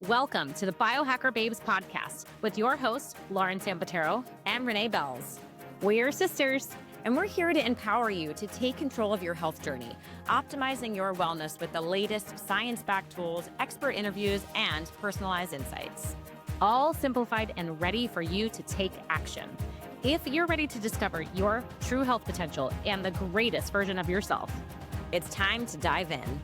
Welcome to the Biohacker Babes podcast with your hosts, Lauren Sampatero and Renee Bells. We're sisters, and we're here to empower you to take control of your health journey, optimizing your wellness with the latest science-backed tools, expert interviews, and personalized insights. All simplified and ready for you to take action. If you're ready to discover your true health potential and the greatest version of yourself, it's time to dive in.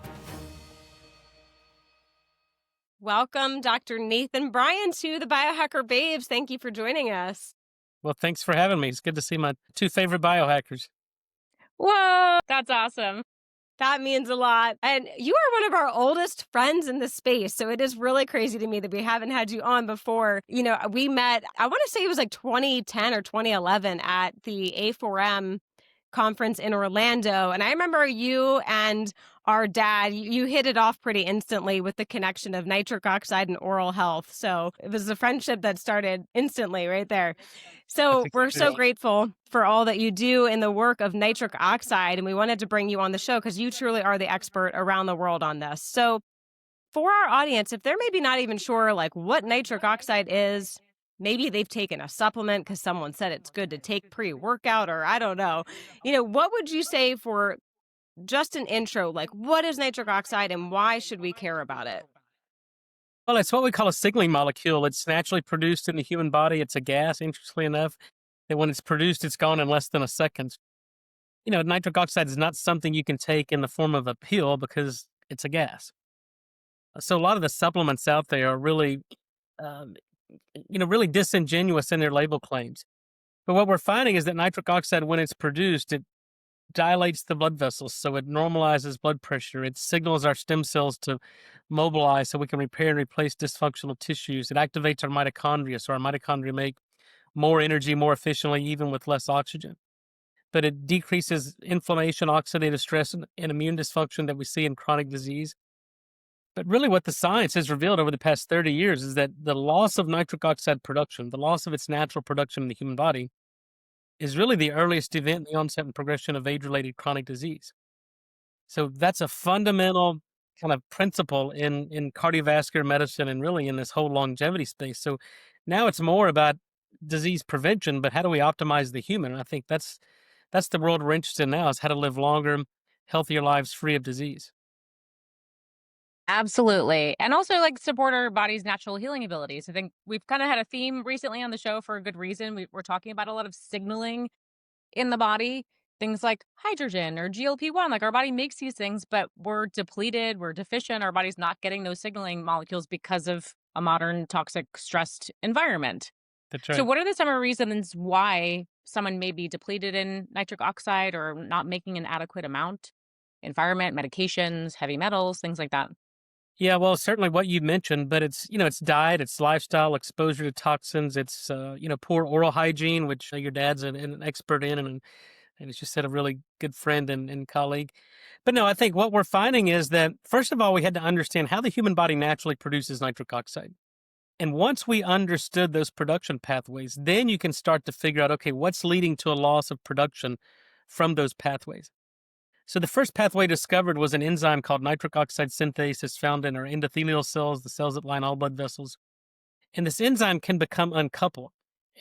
Welcome, Dr. Nathan Bryan, to the Biohacker Babes. Thank you for joining us. Well, thanks for having me. It's good to see my two favorite biohackers. Whoa, that's awesome. That means a lot. And you are one of our oldest friends in the space. So it is really crazy to me that we haven't had you on before. You know, we met, I want to say it was like 2010 or 2011 at the A4M conference in Orlando. And I remember you and our dad, you hit it off pretty instantly with the connection of nitric oxide and oral health. So it was a friendship that started instantly right there. So we're so grateful for all that you do in the work of nitric oxide. And we wanted to bring you on the show because you truly are the expert around the world on this. So for our audience, if they're maybe not even sure like what nitric oxide is, maybe they've taken a supplement because someone said it's good to take pre-workout, or I don't know. You know, what would you say for just an intro? Like, what is nitric oxide and why should we care about it? Well, it's what we call a signaling molecule. It's naturally produced in the human body. It's a gas, interestingly enough, that when it's produced, it's gone in less than a second. You know, nitric oxide is not something you can take in the form of a pill because it's a gas. So a lot of the supplements out there are really, really disingenuous in their label claims. But what we're finding is that nitric oxide, when it's produced, it dilates the blood vessels, so it normalizes blood pressure. It signals our stem cells to mobilize so we can repair and replace dysfunctional tissues. It activates our mitochondria, so our mitochondria make more energy more efficiently, even with less oxygen. But it decreases inflammation, oxidative stress, and immune dysfunction that we see in chronic disease. But really what the science has revealed over the past 30 years is that the loss of nitric oxide production, the loss of its natural production in the human body, is really the earliest event in the onset and progression of age-related chronic disease. So that's a fundamental kind of principle in cardiovascular medicine and really in this whole longevity space. So now it's more about disease prevention, but how do we optimize the human? And I think that's the world we're interested in now, is how to live longer, healthier lives free of disease. Absolutely. And also like support our body's natural healing abilities. I think we've kind of had a theme recently on the show for a good reason. We're talking about a lot of signaling in the body, things like hydrogen or GLP-1. Like our body makes these things, but we're depleted, we're deficient. Our body's not getting those signaling molecules because of a modern toxic stressed environment. That's right. So what are some reasons why someone may be depleted in nitric oxide or not making an adequate amount? Environment, medications, heavy metals, things like that. Yeah, well, certainly what you mentioned, but it's diet, it's lifestyle, exposure to toxins, it's, poor oral hygiene, which your dad's an expert in, and he's just said a really good friend and colleague. But no, I think what we're finding is that, first of all, we had to understand how the human body naturally produces nitric oxide. And once we understood those production pathways, then you can start to figure out, okay, what's leading to a loss of production from those pathways. So the first pathway discovered was an enzyme called nitric oxide synthase. It's found in our endothelial cells, the cells that line all blood vessels. And this enzyme can become uncoupled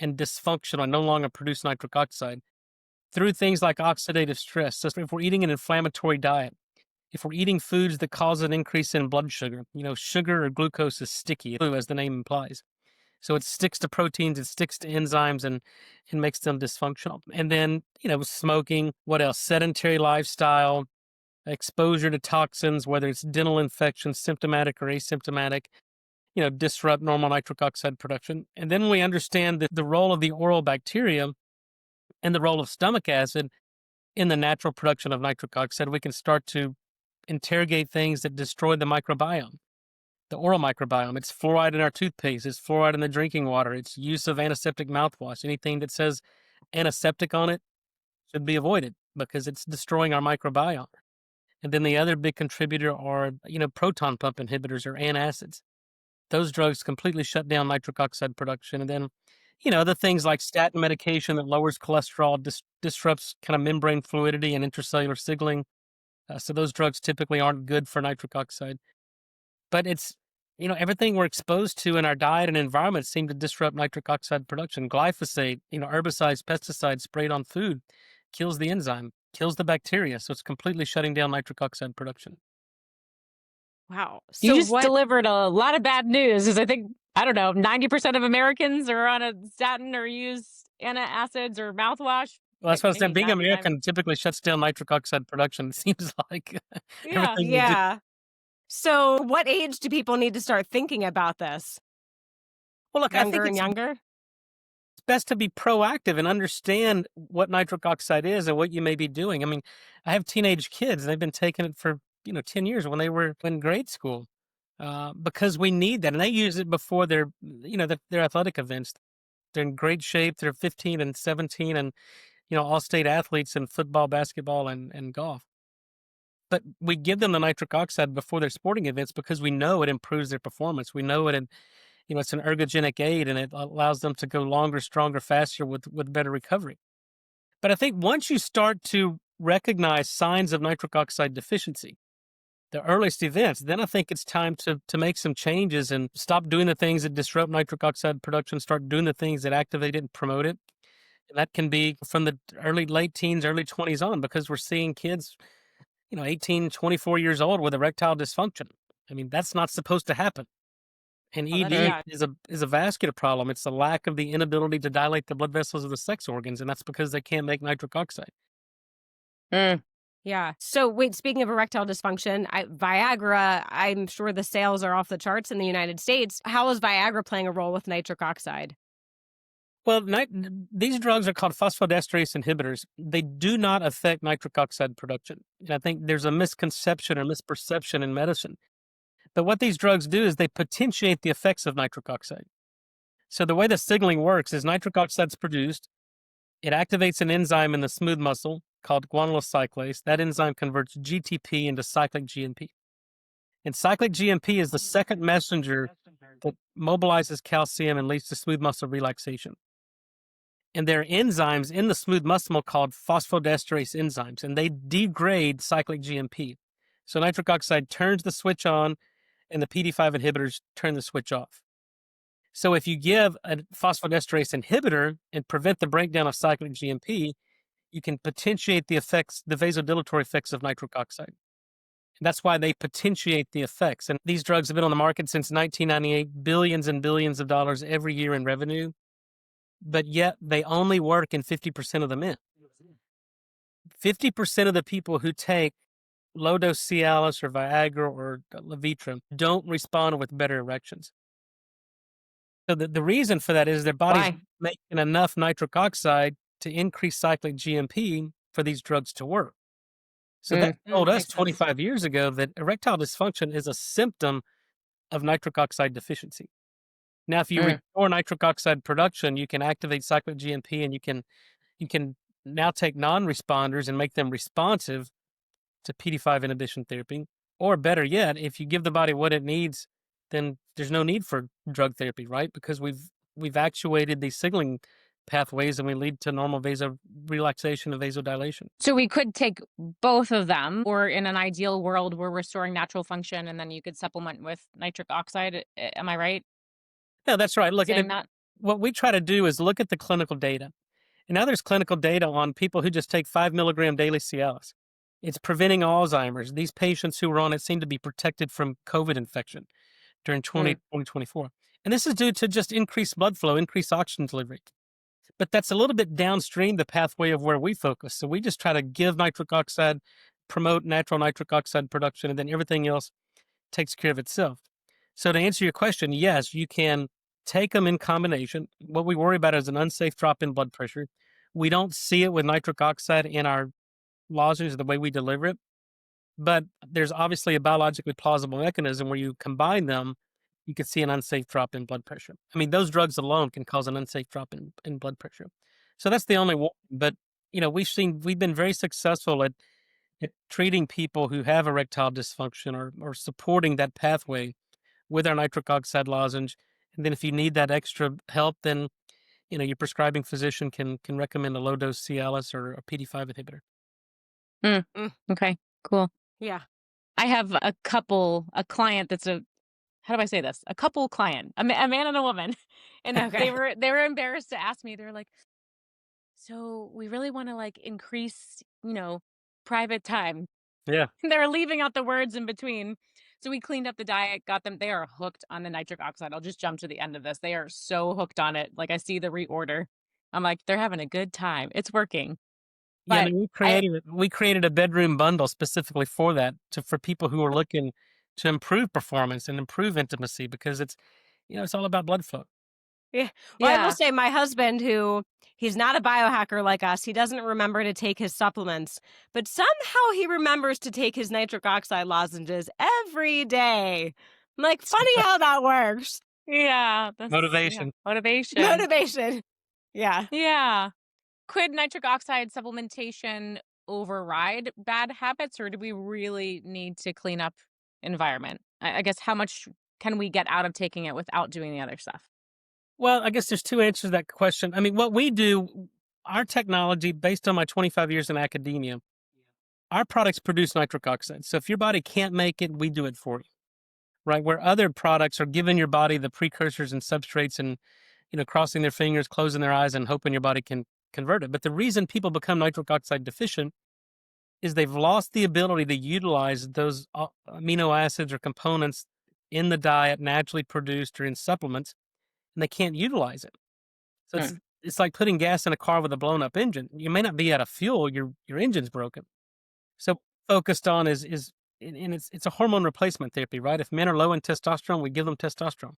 and dysfunctional and no longer produce nitric oxide through things like oxidative stress. So if we're eating an inflammatory diet, if we're eating foods that cause an increase in blood sugar, sugar or glucose is sticky, as the name implies. So it sticks to proteins, it sticks to enzymes, and makes them dysfunctional. And then, smoking, what else? Sedentary lifestyle, exposure to toxins, whether it's dental infections, symptomatic or asymptomatic, disrupt normal nitric oxide production. And then we understand the role of the oral bacteria and the role of stomach acid in the natural production of nitric oxide. We can start to interrogate things that destroy the microbiome. The oral microbiome, it's fluoride in our toothpaste, it's fluoride in the drinking water, it's use of antiseptic mouthwash. Anything that says antiseptic on it should be avoided because it's destroying our microbiome. And then the other big contributor are, proton pump inhibitors or antacids. Those drugs completely shut down nitric oxide production. And then, other things like statin medication that lowers cholesterol, disrupts kind of membrane fluidity and intracellular signaling. So those drugs typically aren't good for nitric oxide. But it's everything we're exposed to in our diet and environment seem to disrupt nitric oxide production. Glyphosate, herbicides, pesticides sprayed on food kills the enzyme, kills the bacteria. So it's completely shutting down nitric oxide production. Wow. You So just what? delivered a lot of bad news because I think, I don't know, 90% of Americans are on a statin or use antacids or mouthwash. Well, that's what I was saying. Maybe Being 99. American typically shuts down nitric oxide production. It seems like Yeah. everything we do. Yeah. So what age do people need to start thinking about this? Well, look, I think Younger and it's younger? best to be proactive and understand what nitric oxide is and what you may be doing. I mean, I have teenage kids. They've been taking it for 10 years when they were in grade school, because we need that, and they use it before their athletic events. They're in great shape. They're 15 and 17, and all state athletes in football, basketball, and golf. But we give them the nitric oxide before their sporting events because we know it improves their performance. We know it's an ergogenic aid, and it allows them to go longer, stronger, faster with better recovery. But I think once you start to recognize signs of nitric oxide deficiency, the earliest events, then I think it's time to make some changes and stop doing the things that disrupt nitric oxide production, start doing the things that activate it and promote it. And that can be from the late teens, early 20s on, because we're seeing kids, 18, 24 years old with erectile dysfunction. I mean, that's not supposed to happen. And Oh, ED that's is a vascular problem. It's the lack of the inability to dilate the blood vessels of the sex organs, and that's because they can't make nitric oxide. Yeah. So wait, speaking of erectile dysfunction, Viagra, I'm sure the sales are off the charts in the United States. How is Viagra playing a role with nitric oxide? Well, these drugs are called phosphodiesterase inhibitors. They do not affect nitric oxide production. And I think there's a misconception or misperception in medicine. But what these drugs do is they potentiate the effects of nitric oxide. So the way the signaling works is nitric oxide is produced. It activates an enzyme in the smooth muscle called guanylyl cyclase. That enzyme converts GTP into cyclic GMP. And cyclic GMP is the second messenger that mobilizes calcium and leads to smooth muscle relaxation. And there are enzymes in the smooth muscle called phosphodiesterase enzymes, and they degrade cyclic GMP. So nitric oxide turns the switch on, and the PD5 inhibitors turn the switch off. So if you give a phosphodiesterase inhibitor and prevent the breakdown of cyclic GMP, you can potentiate the vasodilatory effects of nitric oxide. And that's why they potentiate the effects. And these drugs have been on the market since 1998, billions and billions of dollars every year in revenue. But yet they only work in 50% of the men. 50% of the people who take low-dose Cialis or Viagra or Levitra don't respond with better erections. So the reason for that is their body's making enough nitric oxide to increase cyclic GMP for these drugs to work. So that told us 25 years ago that erectile dysfunction is a symptom of nitric oxide deficiency. Now, if you restore nitric oxide production, you can activate cyclic GMP, and you can now take non-responders and make them responsive to PD5 inhibition therapy. Or better yet, if you give the body what it needs, then there's no need for drug therapy, right? Because we've actuated these signaling pathways, and we lead to normal relaxation and vasodilation. So we could take both of them, or in an ideal world, we're restoring natural function, and then you could supplement with nitric oxide. Am I right? No, that's right. Look, That? What we try to do is look at the clinical data. And now there's clinical data on people who just take 5 milligram daily Cialis. It's preventing Alzheimer's. These patients who were on it seem to be protected from COVID infection during 2024. And this is due to just increased blood flow, increased oxygen delivery. But that's a little bit downstream the pathway of where we focus. So we just try to give nitric oxide, promote natural nitric oxide production, and then everything else takes care of itself. So to answer your question, yes, you can take them in combination. What we worry about is an unsafe drop in blood pressure. We don't see it with nitric oxide in our lozenges, the way we deliver it. But there's obviously a biologically plausible mechanism where you combine them, you can see an unsafe drop in blood pressure. I mean, those drugs alone can cause an unsafe drop in blood pressure. So that's the only one. But, we've been very successful at treating people who have erectile dysfunction or supporting that pathway with our nitric oxide lozenge. And then if you need that extra help, then, your prescribing physician can recommend a low-dose Cialis or a PD5 inhibitor. Okay, cool. Yeah. I have a client that's a how do I say this? A couple client, a man and a woman, and Okay. they were embarrassed to ask me. They're like, "So we really want to like increase, private time." Yeah. They're leaving out the words in between. So we cleaned up the diet, got them. They are hooked on the nitric oxide. I'll just jump to the end of this. They are so hooked on it. Like I see the reorder. I'm like, they're having a good time. It's working. Yeah, But no, I we created a bedroom bundle specifically for that, for people who are looking to improve performance and improve intimacy, because it's all about blood flow. Yeah. Well, I will yeah. say my husband, he's not a biohacker like us, he doesn't remember to take his supplements, but somehow he remembers to take his nitric oxide lozenges every day. I'm like, funny how that works. Yeah. That's Motivation. motivation. Motivation. Yeah. Yeah. Could nitric oxide supplementation override bad habits, or do we really need to clean up environment? I guess how much can we get out of taking it without doing the other stuff? Well, I guess there's two answers to that question. I mean, what we do, our technology, based on my 25 years in academia, our products produce nitric oxide. So if your body can't make it, we do it for you, right? Where other products are giving your body the precursors and substrates and, crossing their fingers, closing their eyes, and hoping your body can convert it. But the reason people become nitric oxide deficient is they've lost the ability to utilize those amino acids or components in the diet naturally produced or in supplements, and they can't utilize it. So Hmm. it's like putting gas in a car with a blown up engine. You may not be out of fuel, your engine's broken. So focused on and it's a hormone replacement therapy, right? If men are low in testosterone, we give them testosterone.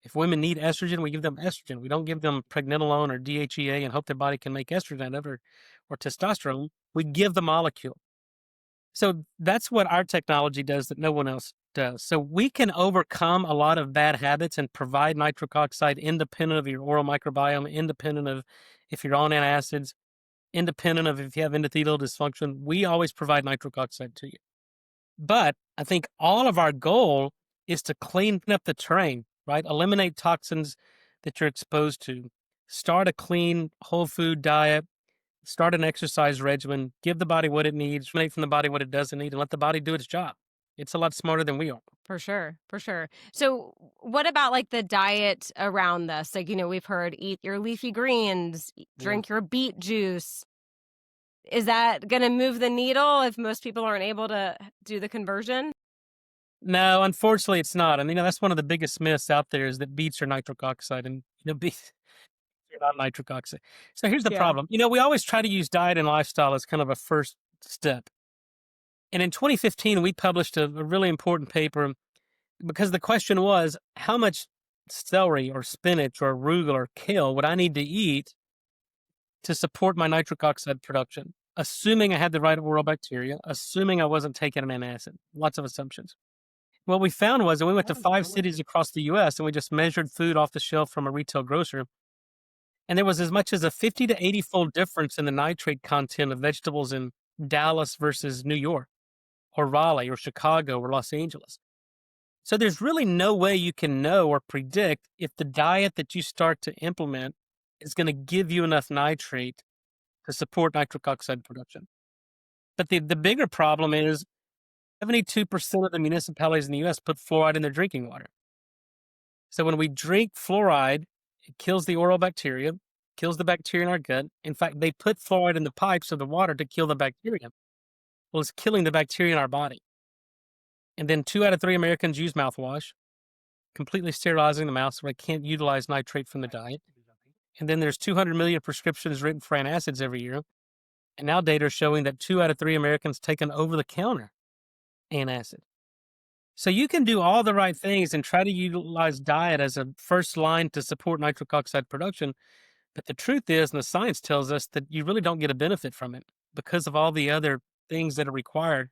If women need estrogen, we give them estrogen. We don't give them pregnenolone or DHEA and hope their body can make estrogen out of it, or testosterone. We give the molecule. So that's what our technology does that no one else does. So we can overcome a lot of bad habits and provide nitric oxide independent of your oral microbiome, independent of if you're on antacids, independent of if you have endothelial dysfunction. We always provide nitric oxide to you. But I think all of our goal is to clean up the terrain, right? Eliminate toxins that you're exposed to. Start a clean, whole food diet. Start an exercise regimen, give the body what it needs, eliminate from the body what it doesn't need, and let the body do its job. It's a lot smarter than we are. For sure. For sure. So, what about like the diet around this? Like, we've heard eat your leafy greens, Yeah. drink your beet juice. Is that going to move the needle if most people aren't able to do the conversion? No, unfortunately, it's not. And that's one of the biggest myths out there is that beets are nitric oxide, and beets are not nitric oxide. So here's the Yeah. problem. We always try to use diet and lifestyle as kind of a first step. And in 2015, we published a really important paper because the question was, how much celery or spinach or arugula or kale would I need to eat to support my nitric oxide production, assuming I had the right oral bacteria, assuming I wasn't taking an antacid. Lots of assumptions. What we found was that we went to 5 cities across the US and we just measured food off the shelf from a retail grocer. And there was as much as a 50 to 80 fold difference in the nitrate content of vegetables in Dallas versus New York or Raleigh or Chicago or Los Angeles. So there's really no way you can know or predict if the diet that you start to implement is going to give you enough nitrate to support nitric oxide production. But the bigger problem is 72% of the municipalities in the US put fluoride in their drinking water. So when we drink fluoride, it kills the oral bacteria, kills the bacteria in our gut. In fact, they put fluoride in the pipes of the water to kill the bacteria. Well, it's killing the bacteria in our body. And then 2 out of 3 Americans use mouthwash, completely sterilizing the mouth so they can't utilize nitrate from the diet. And then there's 200 million prescriptions written for antacids every year. And now data are showing that 2 out of 3 Americans take an over-the-counter antacid. So you can do all the right things and try to utilize diet as a first line to support nitric oxide production. But the truth is, and the science tells us, that you really don't get a benefit from it because of all the other things that are required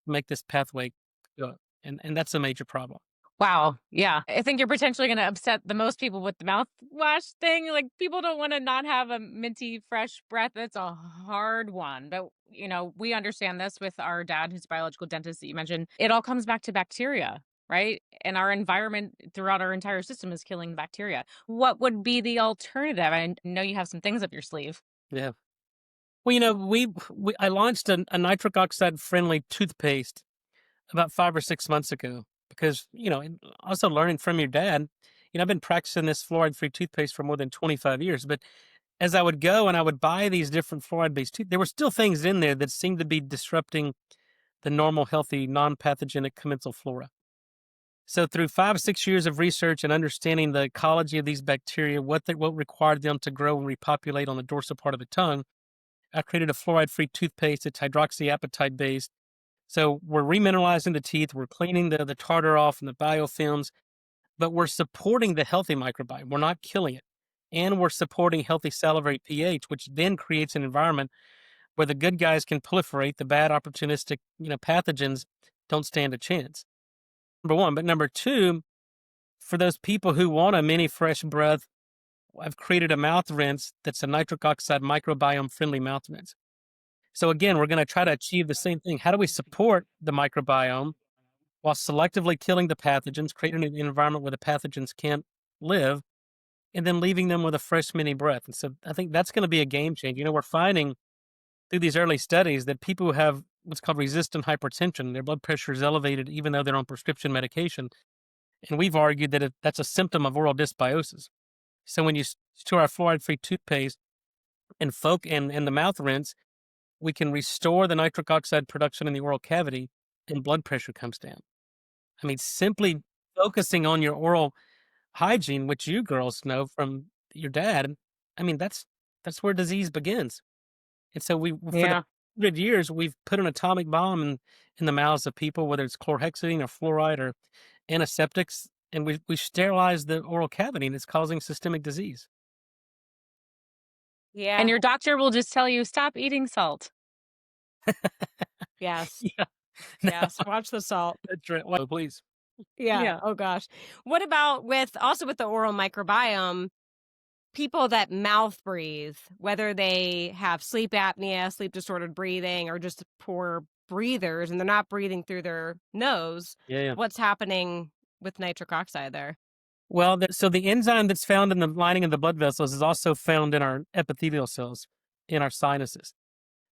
to make this pathway go. And that's a major problem. Wow. Yeah. I think you're potentially going to upset the most people with the mouthwash thing. Like people don't want to not have a minty, fresh breath. It's a hard one. But, we understand this with our dad, who's a biological dentist that you mentioned. It all comes back to bacteria, right? And our environment throughout our entire system is killing bacteria. What would be the alternative? I know you have some things up your sleeve. Yeah. Well, I launched a nitric oxide friendly toothpaste about 5 or 6 months ago. because, and also learning from your dad, I've been practicing this fluoride-free toothpaste for more than 25 years, but as I would go and I would buy these different fluoride-based there were still things in there that seemed to be disrupting the normal, healthy, non-pathogenic commensal flora. So through 5 or 6 years of research and understanding the ecology of these bacteria, what required them to grow and repopulate on the dorsal part of the tongue, I created a fluoride-free toothpaste that's hydroxyapatite based. So we're remineralizing the teeth, we're cleaning the tartar off and the biofilms, but we're supporting the healthy microbiome. We're not killing it. And we're supporting healthy salivary pH, which then creates an environment where the good guys can proliferate, the bad opportunistic, pathogens don't stand a chance. Number one. But number two, for those people who want a mini fresh breath, I've created a mouth rinse that's a nitric oxide microbiome friendly mouth rinse. So again, we're going to try to achieve the same thing. How do we support the microbiome while selectively killing the pathogens, creating an environment where the pathogens can't live, and then leaving them with a fresh mini breath? And so I think that's going to be a game changer. We're finding through these early studies that people who have what's called resistant hypertension, their blood pressure is elevated even though they're on prescription medication. And we've argued that that's a symptom of oral dysbiosis. So when you store our fluoride-free toothpaste and the mouth rinse, we can restore the nitric oxide production in the oral cavity and blood pressure comes down. I mean, simply focusing on your oral hygiene, which you girls know from your dad, I mean, that's where disease begins. And so for the 100 years, we've put an atomic bomb in the mouths of people, whether it's chlorhexidine or fluoride or antiseptics, and we sterilize the oral cavity, and it's causing systemic disease. Yeah. And your doctor will just tell you, stop eating salt. Yes. Yeah. Yes. Watch the salt. That's right. Well, please. Yeah. Oh gosh. What about with the oral microbiome, people that mouth breathe, whether they have sleep apnea, sleep disordered breathing, or just poor breathers and they're not breathing through their nose? Yeah. What's happening with nitric oxide there? Well, so the enzyme that's found in the lining of the blood vessels is also found in our epithelial cells, in our sinuses.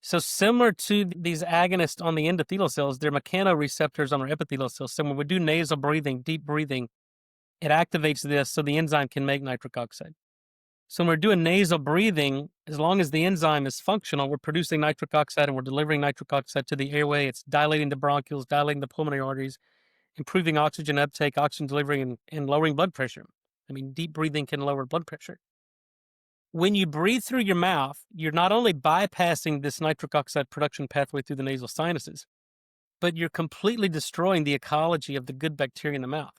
So similar to these agonists on the endothelial cells, they're mechanoreceptors on our epithelial cells. So when we do nasal breathing, deep breathing, it activates this so the enzyme can make nitric oxide. So when we're doing nasal breathing, as long as the enzyme is functional, we're producing nitric oxide and we're delivering nitric oxide to the airway. It's dilating the bronchioles, dilating the pulmonary arteries, improving oxygen uptake, oxygen delivery, and lowering blood pressure. I mean, deep breathing can lower blood pressure. When you breathe through your mouth, you're not only bypassing this nitric oxide production pathway through the nasal sinuses, but you're completely destroying the ecology of the good bacteria in the mouth.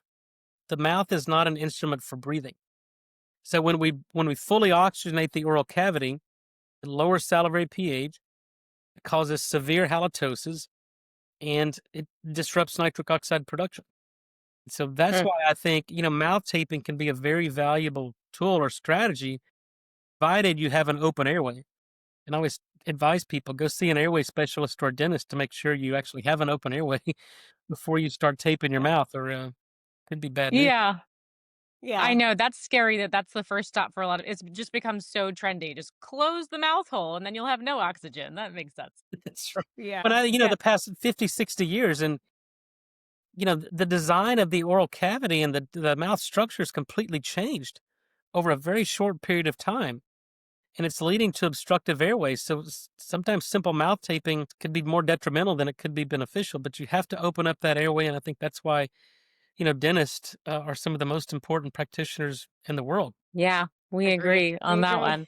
The mouth is not an instrument for breathing. So when we fully oxygenate the oral cavity, it lowers salivary pH, it causes severe halitosis, and it disrupts nitric oxide production. So that's why I think, mouth taping can be a very valuable tool or strategy, provided you have an open airway. And I always advise people, go see an airway specialist or a dentist to make sure you actually have an open airway before you start taping your mouth, or could be bad news. Yeah. Yeah. I know. That's scary that's the first stop for a lot of it's just become so trendy. Just close the mouth hole and then you'll have no oxygen. That makes sense. That's right. Yeah. But the past 50, 60 years, and the design of the oral cavity and the mouth structure is completely changed over a very short period of time. And it's leading to obstructive airways. So sometimes simple mouth taping could be more detrimental than it could be beneficial, but you have to open up that airway. And I think that's why, dentists are some of the most important practitioners in the world. Yeah, we agree on that one.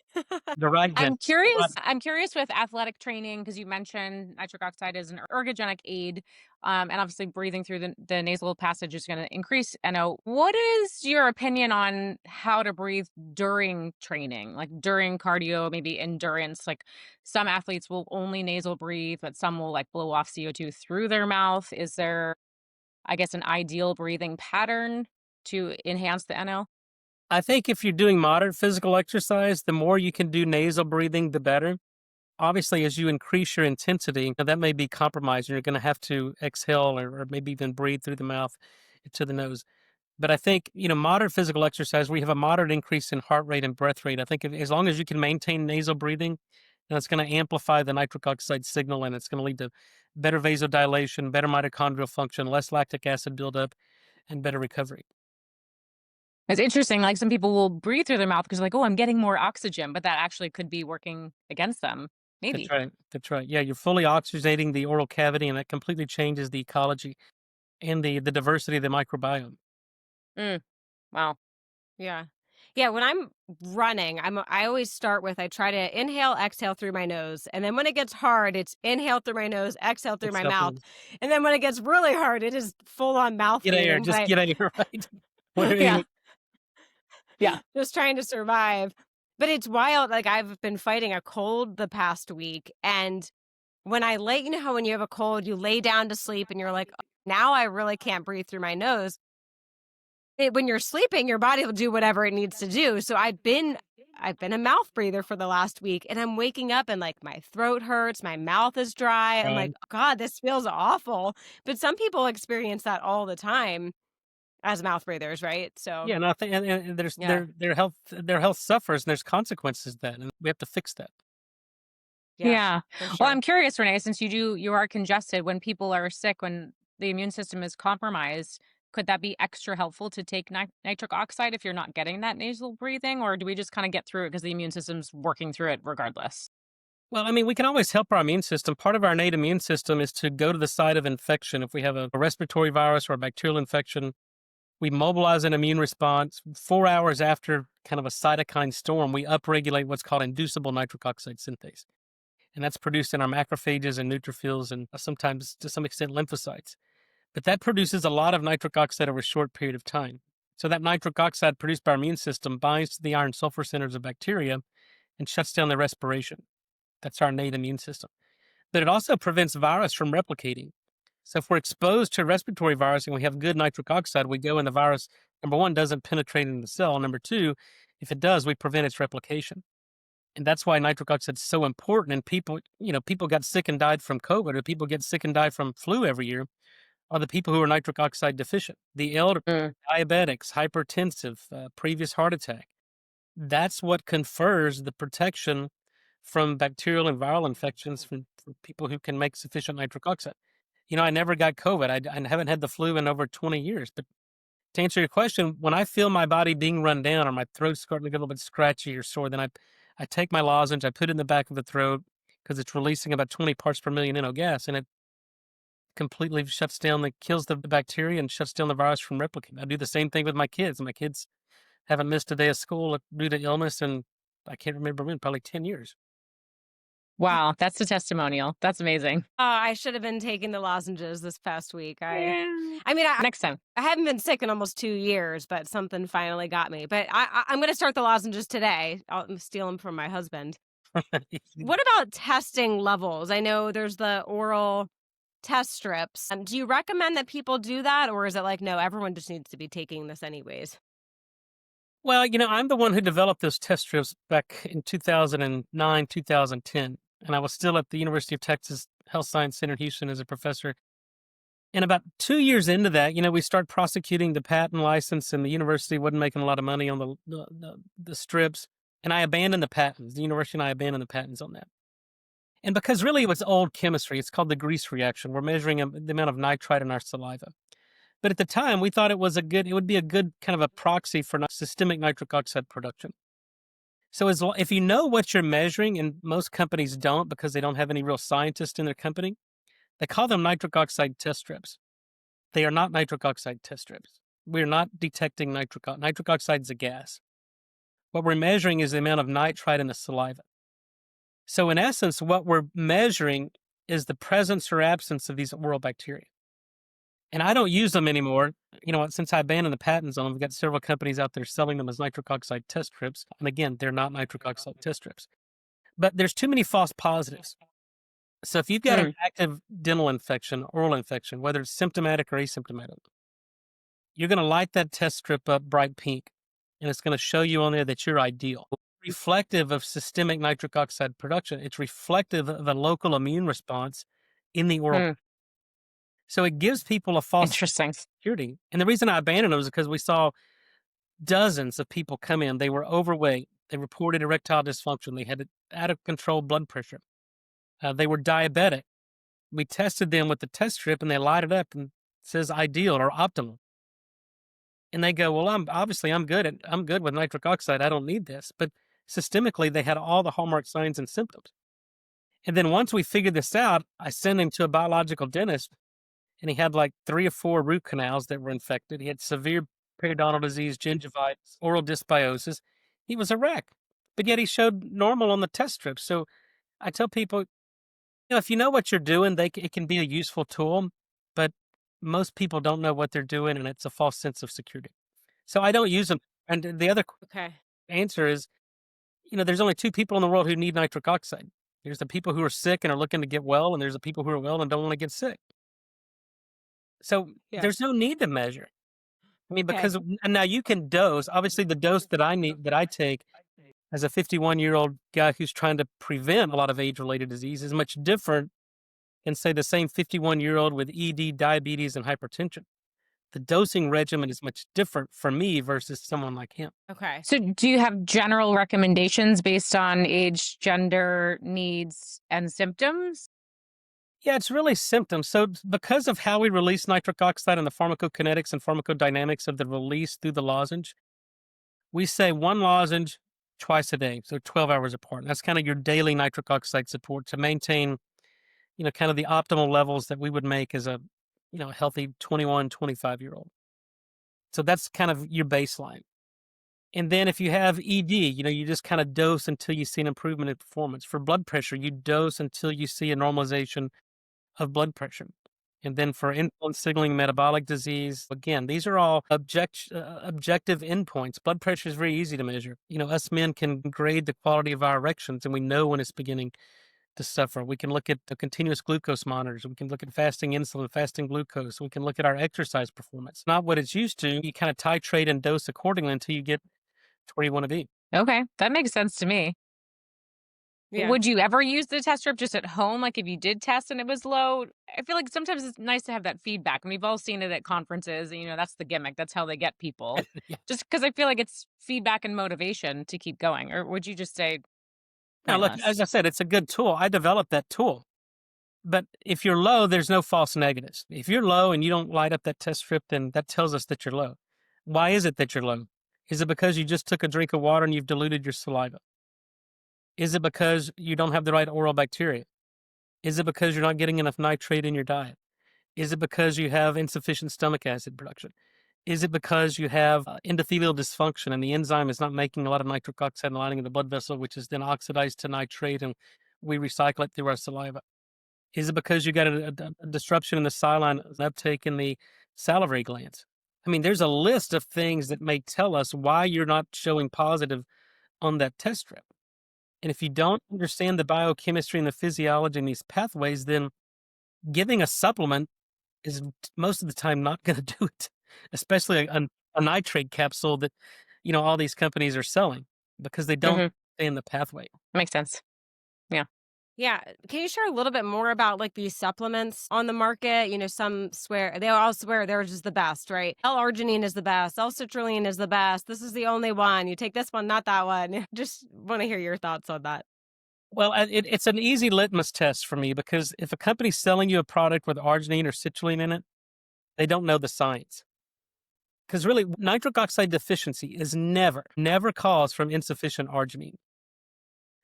The right I'm dentist. curious with athletic training, because you mentioned nitric oxide is an ergogenic aid, and obviously breathing through the nasal passage is going to increase NO. What is your opinion on how to breathe during training, like during cardio, maybe endurance? Like some athletes will only nasal breathe, but some will like blow off CO2 through their mouth. Is there, I guess, an ideal breathing pattern to enhance the NO? I think if you're doing moderate physical exercise, the more you can do nasal breathing, the better. Obviously, as you increase your intensity, that may be compromised. You're going to have to exhale or maybe even breathe through the mouth to the nose. But I think, moderate physical exercise, where you have a moderate increase in heart rate and breath rate, I think as long as you can maintain nasal breathing, then it's going to amplify the nitric oxide signal, and it's going to lead to better vasodilation, better mitochondrial function, less lactic acid buildup. and better recovery. It's interesting. Like some people will breathe through their mouth because like, oh, I'm getting more oxygen, but that actually could be working against them. That's Maybe. right. That's right. Yeah, you're fully oxygenating the oral cavity, and that completely changes the ecology and the diversity of the microbiome. Mm, wow. Yeah. Yeah, when I'm running, I always start with I try to inhale, exhale through my nose. And then when it gets hard, it's inhale through my nose, exhale through It's my mouth. helping. And then when it gets really hard, it is full on mouth Get air, breathing. But just get air, right? Yeah. Whatever. Yeah. just trying to survive. But it's wild. Like I've been fighting a cold the past week. And when I lay, you know how when you have a cold, you lay down to sleep and you're like, "Oh, now I really can't breathe through my nose." When you're sleeping, your body will do whatever it needs to do. So I've been a mouth breather for the last week, and I'm waking up and like my throat hurts, my mouth is dry. I'm like, Right. God, this feels awful. But some people experience that all the time as mouth breathers, right? So Yeah, and I think and there's yeah, their health suffers, and there's consequences to that, and we have to fix that. yeah, Yeah. for Well, sure. I'm curious, Renee, since you are congested when people are sick, when the immune system is compromised, could that be extra helpful to take nitric oxide if you're not getting that nasal breathing, or do we just kind of get through it because the immune system's working through it regardless? Well, I mean, we can always help our immune system. Part of our innate immune system is to go to the site of infection. If we have a respiratory virus or a bacterial infection, we mobilize an immune response. 4 hours after kind of a cytokine storm, we upregulate what's called inducible nitric oxide synthase. And that's produced in our macrophages and neutrophils and sometimes to some extent lymphocytes. But that produces a lot of nitric oxide over a short period of time. So that nitric oxide produced by our immune system binds to the iron sulfur centers of bacteria and shuts down their respiration. That's our innate immune system. But it also prevents virus from replicating. So if we're exposed to a respiratory virus and we have good nitric oxide, we go and the virus, number one, doesn't penetrate into the cell. Number two, if it does, we prevent its replication. And that's why nitric oxide is so important. And people got sick and died from COVID, or people get sick and die from flu every year, are the people who are nitric oxide deficient, the elderly, Mm, diabetics, hypertensive, previous heart attack. That's what confers the protection from bacterial and viral infections for people who can make sufficient nitric oxide. I never got COVID. I haven't had the flu in over 20 years. But to answer your question, when I feel my body being run down or my throat's starting to get a little bit scratchy or sore, then I take my lozenge, I put it in the back of the throat because it's releasing about 20 parts per million NO gas, and it completely shuts down, kills the bacteria and shuts down the virus from replicating. I do the same thing with my kids. My kids haven't missed a day of school due to illness, and I can't remember when, probably 10 years. wow, that's a testimonial. That's amazing. I should have been taking the lozenges this past week. Yeah. I mean, Next time. I haven't been sick in almost 2 years, but something finally got me. But I'm going to start the lozenges today. I'll steal them from my husband. What about testing levels? I know there's the oral test strips. Do you recommend that people do that? Or is it like, no, everyone just needs to be taking this anyways? Well, I'm the one who developed those test strips back in 2009, 2010. And I was still at the University of Texas Health Science Center in Houston as a professor. And about 2 years into that, we start prosecuting the patent license, and the university wasn't making a lot of money on the strips. And I abandoned the patents. The university and I abandoned the patents on that. And because really it was old chemistry, it's called the grease reaction. We're measuring the amount of nitrite in our saliva. But at the time, we thought it would be a good kind of a proxy for systemic nitric oxide production. So if you know what you're measuring, and most companies don't because they don't have any real scientists in their company, they call them nitric oxide test strips. They are not nitric oxide test strips. We're not detecting nitric oxide is a gas. What we're measuring is the amount of nitrite in the saliva. So in essence, what we're measuring is the presence or absence of these oral bacteria. And I don't use them anymore. Since I abandoned the patents on them, we've got several companies out there selling them as nitric oxide test strips. And again, they're not nitric oxide test strips. But there's too many false positives. So if you've got an active dental infection, oral infection, whether it's symptomatic or asymptomatic, you're going to light that test strip up bright pink, and it's going to show you on there that you're ideal. Reflective of systemic nitric oxide production. It's reflective of a local immune response in the oral. So it gives people a false Interesting. security. And the reason I abandoned them is because we saw dozens of people come in. They were overweight. They reported erectile dysfunction. They had out of control blood pressure. They were diabetic. We tested them with the test strip, and they light it up and it says ideal or optimal. And they go, well, I'm good with nitric oxide. I don't need this. But systemically, they had all the hallmark signs and symptoms. And then once we figured this out, I sent him to a biological dentist, and he had like 3 or 4 root canals that were infected. He had severe periodontal disease, gingivitis, oral dysbiosis. He was a wreck, but yet he showed normal on the test strip. So I tell people, if you know what you're doing, it can be a useful tool, but most people don't know what they're doing, and it's a false sense of security. So I don't use them. And the other Okay. answer is, there's only 2 people in the world who need nitric oxide. There's the people who are sick and are looking to get well, and there's the people who are well and don't want to get sick. So Yeah. there's no need to measure. I mean, Okay. because and now you can dose. Obviously, the dose that I take as a 51-year-old guy who's trying to prevent a lot of age-related disease is much different than, say, the same 51-year-old with ED, diabetes, and hypertension. The dosing regimen is much different for me versus someone like him. Okay. So, do you have general recommendations based on age, gender, needs, and symptoms? Yeah, it's really symptoms. So because of how we release nitric oxide and the pharmacokinetics and pharmacodynamics of the release through the lozenge, we say 1 lozenge twice a day, so 12 hours apart. That's kind of your daily nitric oxide support to maintain, kind of the optimal levels that we would make as a, healthy 21, 25-year-old. So that's kind of your baseline. And then if you have ED, you just kind of dose until you see an improvement in performance. For blood pressure, you dose until you see a normalization of blood pressure. And then for insulin signaling metabolic disease, again, these are all objective endpoints. Blood pressure is very easy to measure. Us men can grade the quality of our erections, and we know when it's beginning to suffer. We can look at the continuous glucose monitors. We can look at fasting insulin, fasting glucose. We can look at our exercise performance. Not what it's used to. You kind of titrate and dose accordingly until you get to where you want to be. Okay, that makes sense to me. Yeah. Would you ever use the test strip just at home? Like if you did test and it was low? I feel like sometimes it's nice to have that feedback. And we've all seen it at conferences. And, that's the gimmick. That's how they get people. Yeah. Just because I feel like it's feedback and motivation to keep going. Or would you just say, Now, look, pointless? as I said, it's a good tool. I developed that tool. But if you're low, there's no false negatives. If you're low and you don't light up that test strip, then that tells us that you're low. Why is it that you're low? Is it because you just took a drink of water and you've diluted your saliva? Is it because you don't have the right oral bacteria? Is it because you're not getting enough nitrate in your diet? Is it because you have insufficient stomach acid production? Is it because you have endothelial dysfunction and the enzyme is not making a lot of nitric oxide and lining in the blood vessel, which is then oxidized to nitrate and we recycle it through our saliva? Is it because you got a disruption in the saline uptake in the salivary glands? I mean, there's a list of things that may tell us why you're not showing positive on that test strip. And if you don't understand the biochemistry and the physiology and these pathways, then giving a supplement is most of the time not going to do it, especially a nitrate capsule that, all these companies are selling because they don't understand the pathway. Makes sense. Yeah. Can you share a little bit more about like these supplements on the market? Some they all swear they're just the best, right? L-arginine is the best. L-citrulline is the best. This is the only one. You take this one, not that one. Just want to hear your thoughts on that. Well, it's an easy litmus test for me because if a company's selling you a product with arginine or citrulline in it, they don't know the science. Because really, nitric oxide deficiency is never caused from insufficient arginine.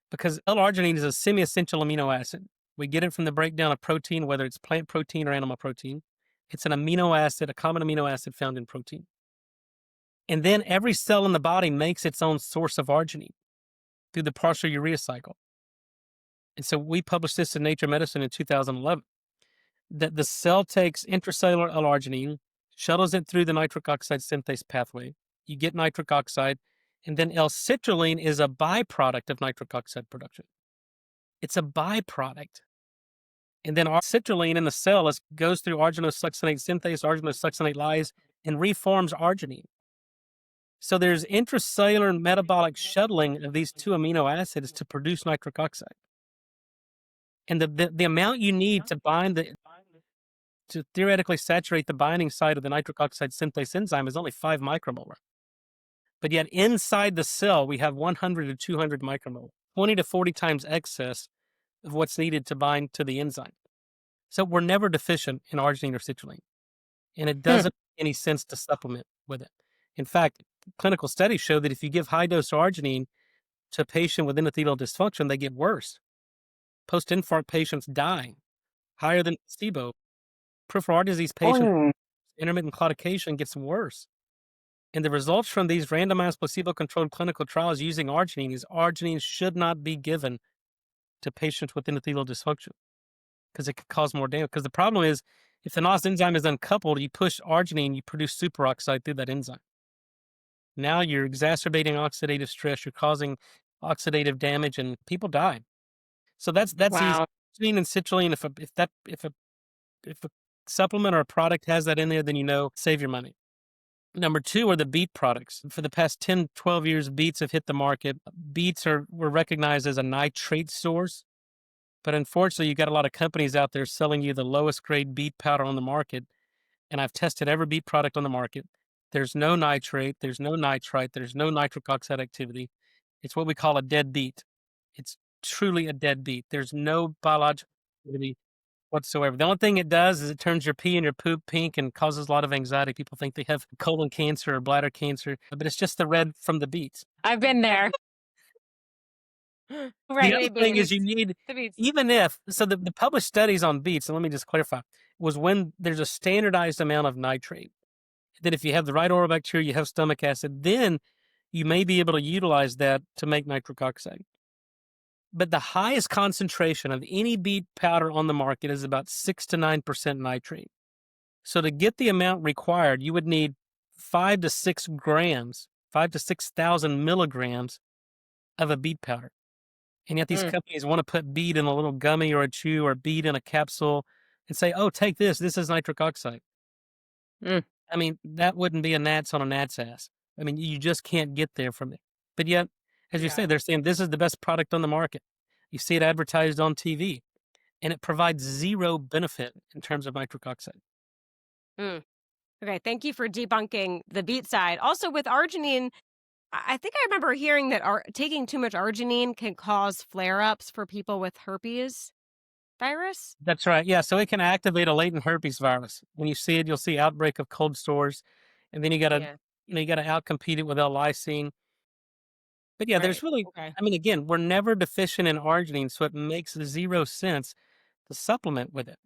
Because L-arginine is a semi-essential amino acid. We get it from the breakdown of protein, whether it's plant protein or animal protein. It's an amino acid, a common amino acid found in protein. And then every cell in the body makes its own source of arginine through the partial urea cycle. And so we published this in Nature Medicine in 2011, that the cell takes intracellular L-arginine, shuttles it through the nitric oxide synthase pathway. You get nitric oxide, and then L-citrulline is a byproduct of nitric oxide production. It's a byproduct. And then our citrulline in the cell goes through arginosuccinate synthase, arginosuccinate lyase, and reforms arginine. So there's intracellular metabolic shuttling of these 2 amino acids to produce nitric oxide. And the amount you need to bind to theoretically saturate the binding site of the nitric oxide synthase enzyme is only 5 micromolar. But yet inside the cell, we have 100 to 200 micromolar, 20 to 40 times excess of what's needed to bind to the enzyme. So we're never deficient in arginine or citrulline. And it doesn't make any sense to supplement with it. In fact, clinical studies show that if you give high dose arginine to a patient with endothelial dysfunction, they get worse. Post-infarct patients die higher than placebo. Peripheral heart disease patients, intermittent claudication gets worse. And the results from these randomized placebo-controlled clinical trials using arginine is arginine should not be given to patients with endothelial dysfunction because it could cause more damage. Because the problem is, if the NOS enzyme is uncoupled, you push arginine, you produce superoxide through that enzyme. Now you're exacerbating oxidative stress, you're causing oxidative damage, and people die. So that's easy. Arginine and citrulline, if a supplement or a product has that in there, then save your money. Number two are the beet products. For the past 10, 12 years, beets have hit the market. Beets were recognized as a nitrate source, but unfortunately, you've got a lot of companies out there selling you the lowest grade beet powder on the market. And I've tested every beet product on the market. There's no nitrate, there's no nitrite, there's no nitric oxide activity. It's what we call a dead beet. It's truly a dead beet. There's no biological activity whatsoever. The only thing it does is it turns your pee and your poop pink and causes a lot of anxiety. People think they have colon cancer or bladder cancer, but it's just the red from the beets. I've been there. The Right. other thing is you need, The beets. even if, so the published studies on beets, and let me just clarify, was when there's a standardized amount of nitrate, that if you have the right oral bacteria, you have stomach acid, then you may be able to utilize that to make nitric oxide. But the highest concentration of any beet powder on the market is about 6 to 9% nitrate. So to get the amount required, you would need 5 to 6 grams, 5 to 6,000 milligrams of a beet powder. And yet these companies want to put beet in a little gummy or a chew or beet in a capsule and say, oh, take this. This is nitric oxide. I mean, that wouldn't be a gnat's on a gnat's ass. I mean, you just can't get there from it. But yet, as you say, they're saying this is the best product on the market. You see it advertised on TV, and it provides zero benefit in terms of nitric oxide. Okay, thank you for debunking the beet side. Also, with arginine, I think I remember hearing that taking too much arginine can cause flare-ups for people with herpes virus. That's right. Yeah, so it can activate a latent herpes virus. When you see it, you'll see outbreak of cold sores, and then you got to outcompete it with L-lysine. But yeah, there's really, I mean, again, we're never deficient in arginine, so it makes zero sense to supplement with it.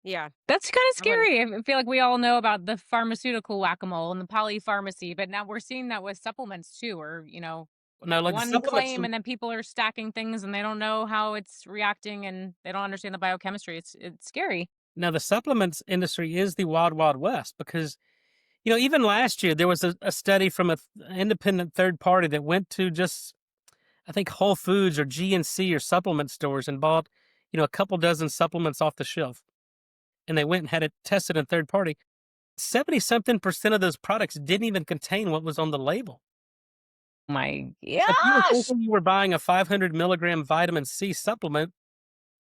Yeah. That's kind of scary. I feel like we all know about the pharmaceutical whack-a-mole and the polypharmacy, but now we're seeing that with supplements too, or, No, like one claim and then people are stacking things and they don't know how it's reacting and they don't understand the biochemistry. It's scary. Now, the supplements industry is the wild, wild west because, even last year, there was a study from an independent third party that went to just, I think, Whole Foods or GNC or supplement stores and bought, a couple dozen supplements off the shelf. And they went and had it tested in third party. 70-something% of those products didn't even contain what was on the label. My If you were thinking you were buying a 500 milligram vitamin C supplement,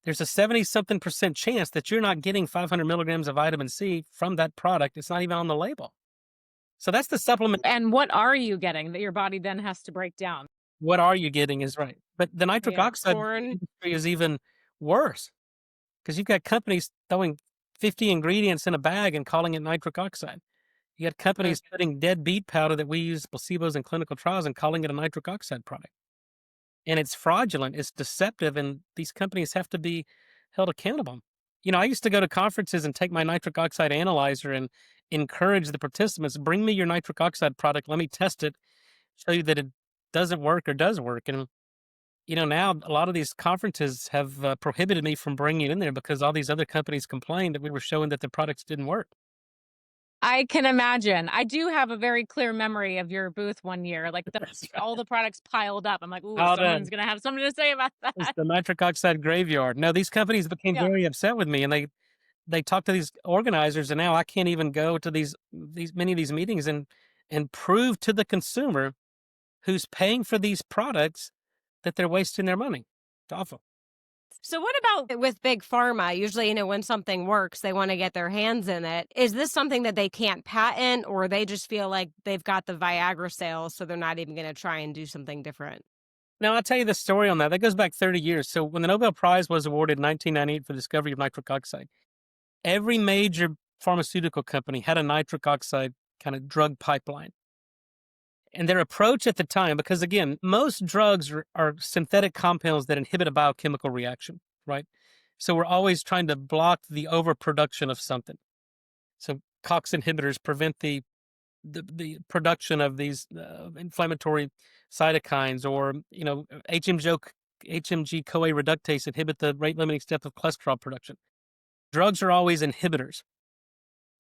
there's a 70-something% chance that you're not getting 500 milligrams of vitamin C from that product. It's not even on the label. So that's the supplement. And what are you getting that your body then has to break down? What are you getting is right. But the nitric oxide industry is even worse because you've got companies throwing 50 ingredients in a bag and calling it nitric oxide. You got companies putting dead beet powder that we use placebos in clinical trials and calling it a nitric oxide product. And it's fraudulent, it's deceptive, and these companies have to be held accountable. I used to go to conferences and take my nitric oxide analyzer and encourage the participants, bring me your nitric oxide product, let me test it, show you that it doesn't work or does work. And, now a lot of these conferences have prohibited me from bringing it in there because all these other companies complained that we were showing that the products didn't work. I can imagine. I do have a very clear memory of your booth one year. Like all the products piled up. I'm like, ooh, someone's going to have something to say about that. It's the nitric oxide graveyard. No, these companies became very upset with me, and they talked to these organizers, and now I can't even go to these many of these meetings and prove to the consumer who's paying for these products that they're wasting their money. It's awful. So what about with Big Pharma? Usually, when something works, they want to get their hands in it. Is this something that they can't patent, or they just feel like they've got the Viagra sales, so they're not even going to try and do something different? Now, I'll tell you the story on that. That goes back 30 years. So when the Nobel Prize was awarded in 1998 for the discovery of nitric oxide, every major pharmaceutical company had a nitric oxide kind of drug pipeline. And their approach at the time, because again, most drugs are synthetic compounds that inhibit a biochemical reaction, right? So we're always trying to block the overproduction of something. So COX inhibitors prevent the production of these inflammatory cytokines, or HMG CoA reductase inhibit the rate limiting step of cholesterol production. Drugs are always inhibitors.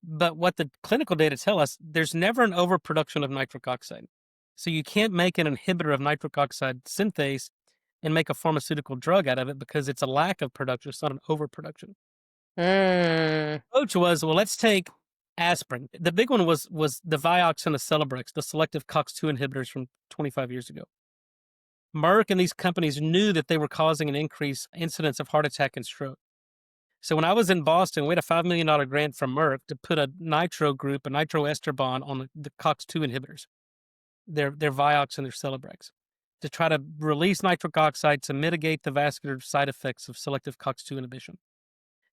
But what the clinical data tell us, there's never an overproduction of nitric oxide. So you can't make an inhibitor of nitric oxide synthase and make a pharmaceutical drug out of it, because it's a lack of production. It's not an overproduction. The approach was, well, let's take aspirin. The big one was the Vioxx and the Celebrex, the selective COX-2 inhibitors from 25 years ago. Merck and these companies knew that they were causing an increased incidence of heart attack and stroke. So when I was in Boston, we had a $5 million grant from Merck to put a nitro group, a nitroester bond on the COX-2 inhibitors, their Vioxx and their Celebrex, to try to release nitric oxide to mitigate the vascular side effects of selective COX-2 inhibition.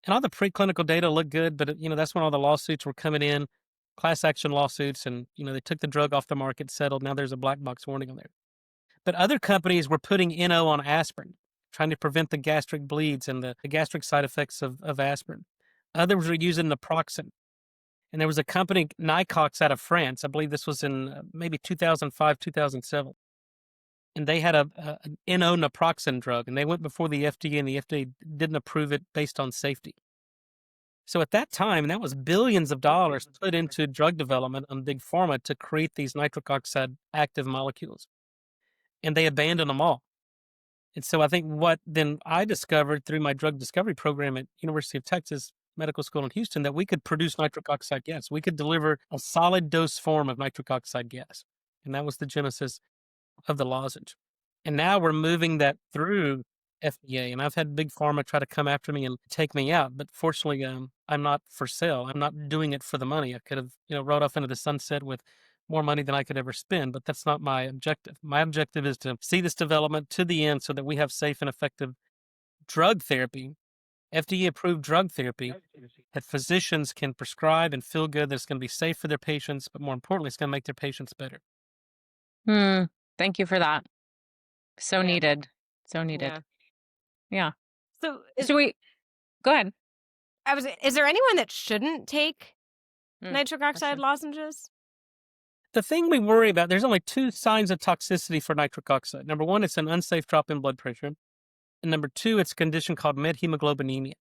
And all the preclinical data looked good, but that's when all the lawsuits were coming in, class action lawsuits, and they took the drug off the market, settled. Now there's a black box warning on there. But other companies were putting NO on aspirin, trying to prevent the gastric bleeds and the gastric side effects of aspirin. Others were using naproxen. And there was a company, Nicox, out of France. I believe this was in maybe 2005, 2007. And they had an NO naproxen drug, and they went before the FDA, and the FDA didn't approve it based on safety. So at that time, and that was billions of dollars put into drug development on Big Pharma to create these nitric oxide active molecules. And they abandoned them all. And so I think what then I discovered through my drug discovery program at University of Texas Medical School in Houston, that we could produce nitric oxide gas. We could deliver a solid dose form of nitric oxide gas. And that was the genesis of the lozenge. And now we're moving that through FDA. And I've had Big Pharma try to come after me and take me out. But fortunately, I'm not for sale. I'm not doing it for the money. I could have, rode off into the sunset with more money than I could ever spend, but that's not my objective. My objective is to see this development to the end so that we have safe and effective drug therapy, FDA-approved drug therapy that physicians can prescribe and feel good that it's going to be safe for their patients, but more importantly, it's going to make their patients better. Thank you for that. So Yeah. needed. So needed. Yeah. So So we go ahead. is there anyone that shouldn't take nitric oxide question. lozenges? The thing we worry about, there's only two signs of toxicity for nitric oxide. Number one, it's an unsafe drop in blood pressure. And number two, it's a condition called methemoglobinemia,